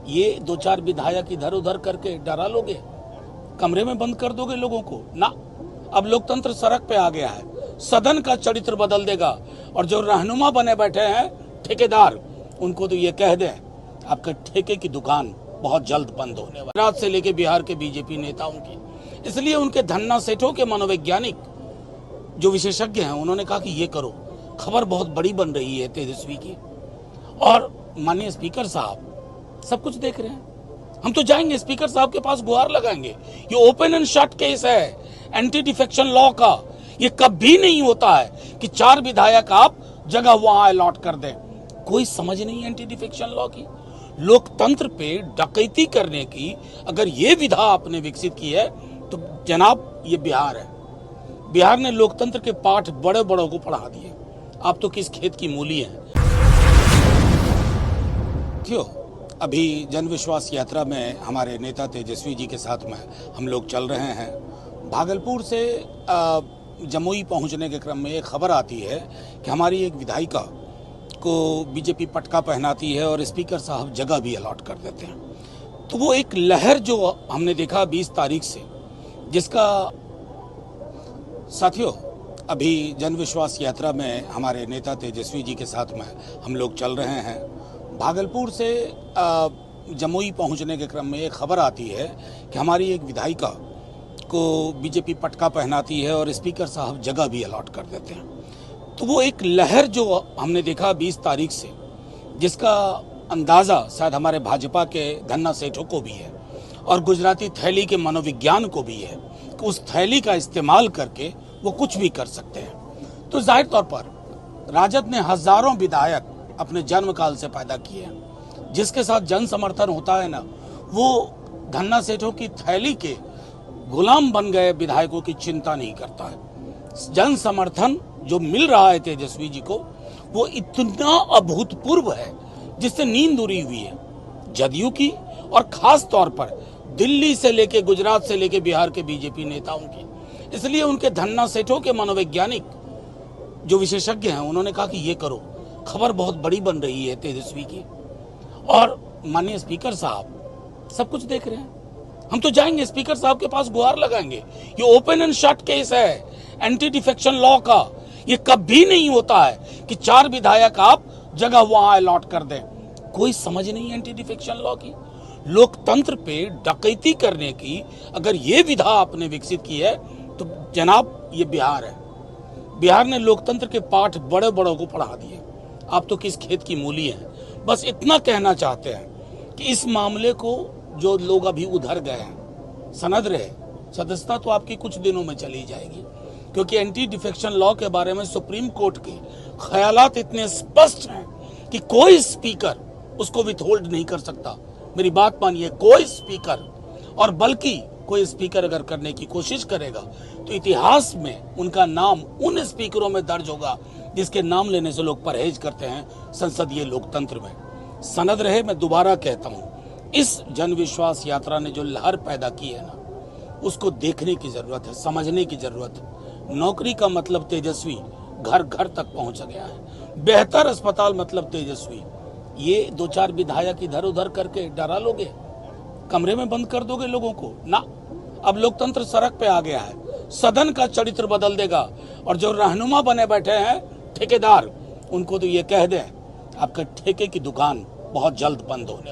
ये दो चार विधायक इधर उधर करके डरा लोगे, कमरे में बंद कर दोगे लोगों को ना। अब लोकतंत्र सड़क पे आ गया है, सदन का चरित्र बदल देगा। और जो रहनुमा बने बैठे हैं ठेकेदार, उनको तो ये कह दें आपके ठेके की दुकान बहुत जल्द बंद होने वाली। गुजरात से लेके बिहार के बीजेपी नेताओं की, इसलिए उनके धन्ना सेठों के मनोवैज्ञानिक जो विशेषज्ञ हैं, उन्होंने कहा कि ये करो, खबर बहुत बड़ी बन रही है तेजस्वी की। और माननीय स्पीकर साहब सब कुछ देख रहे हैं। हम तो जाएंगे स्पीकर साहब के पास, गुहार लगाएंगे। ये ओपन एंड शट केस है एंटी डिफेक्शन लॉ का। ये कभी नहीं होता है कि 4 विधायक आप जगह वहां अलॉट कर दें। कोई समझ नहीं एंटी डिफेक्शन लॉ की। लोकतंत्र पे डकैती करने की अगर ये विधा आपने विकसित की है तो जनाब ये बिहार है। बिहार ने लोकतंत्र के पाठ बड़े बड़ों को पढ़ा दिए। आप तो किस खेत की मूली हैं। क्यों अभी जन विश्वास यात्रा में हमारे नेता तेजस्वी जी के साथ में हम लोग चल रहे हैं। भागलपुर से जमुई पहुंचने के क्रम में एक खबर आती है कि हमारी एक विधायिका को बीजेपी पटका पहनाती है और स्पीकर साहब जगह भी अलॉट कर देते हैं। तो वो एक लहर जो हमने देखा 20 तारीख से, जिसका साथियों अभी जन विश्वास यात्रा में हमारे नेता तेजस्वी जी के साथ में हम लोग चल रहे हैं। भागलपुर से जमुई पहुंचने के क्रम में एक खबर आती है कि हमारी एक विधायिका को बीजेपी पटका पहनाती है और स्पीकर साहब जगह भी अलॉट कर देते हैं। तो वो एक लहर जो हमने देखा 20 तारीख से, जिसका अंदाज़ा शायद हमारे भाजपा के धन्ना सेठों को भी है और गुजराती थैली के मनोविज्ञान को भी है कि उस थैली का इस्तेमाल करके वो कुछ भी कर सकते हैं। तो जाहिर तौर पर राजद ने हजारों विधायक अपने जन्म काल से पैदा किए हैं। जिसके साथ जन समर्थन होता है ना, वो धन्ना सेठों की थैली के गुलाम बन गए विधायकों की चिंता नहीं करता है। जन समर्थन जो मिल रहा है तेजस्वी जी को, वो इतना अभूतपूर्व है जिससे नींद उड़ी हुई है जदयू की, और खास तौर पर दिल्ली से लेके गुजरात से लेके बिहार के बीजेपी नेताओं की। इसलिए उनके धन्ना सेठों के मनोवैज्ञानिक जो विशेषज्ञ हैं, उन्होंने कहा कि ये करो, खबर बहुत बड़ी बन रही है तेजस्वी की। और माननीय स्पीकर साहब सब कुछ देख रहे हैं। हम तो जाएंगे स्पीकर साहब के पास, गुहार लगाएंगे। ये ओपन एंड शट केस है एंटी डिफेक्शन लॉ का। ये कभी नहीं होता है कि 4 विधायक आप जगह वहां अलॉट कर दें। कोई समझ नहीं एंटी डिफेक्शन लॉ की। लोकतंत्र पे डकैती करने की अगर ये विधा आपने विकसित की है तो जनाब ये बिहार है। बिहार ने लोकतंत्र के पाठ बड़े बड़ों को पढ़ा दिए। आप तो किस खेत की मूली हैं। बस इतना कहना चाहते हैं कि इस मामले को जो लोग अभी उधर गए हैं, सनद रहे, सदस्यता तो आपकी कुछ दिनों में चली जाएगी, क्योंकि एंटी डिफेक्शन लॉ के बारे में सुप्रीम कोर्ट के ख्यालात इतने स्पष्ट हैं कि कोई स्पीकर उसको विथहोल्ड नहीं कर सकता। मेरी बात मानिए, कोई स्पीकर, और बल्कि कोई स्पीकर अगर करने की कोशिश करेगा तो इतिहास में उनका नाम उन स्पीकरों में दर्ज होगा जिसके नाम लेने से लोग परहेज करते हैं संसदीय लोकतंत्र में। सनद रहे, मैं दोबारा कहता हूं, इस जन विश्वास यात्रा ने जो लहर पैदा की है ना, उसको देखने की जरूरत है, समझने की जरूरत है। नौकरी का मतलब तेजस्वी घर घर तक पहुंच गया है। बेहतर अस्पताल मतलब तेजस्वी। ये 2-4 विधायक इधर उधर करके डरा लोगे, कमरे में बंद कर दोगे लोगों को ना। अब लोकतंत्र सड़क पे आ गया है, सदन का चरित्र बदल देगा। और जो रहनुमा बने बैठे हैं ठेकेदार, उनको तो ये कह दें आपके ठेके की दुकान बहुत जल्द बंद होने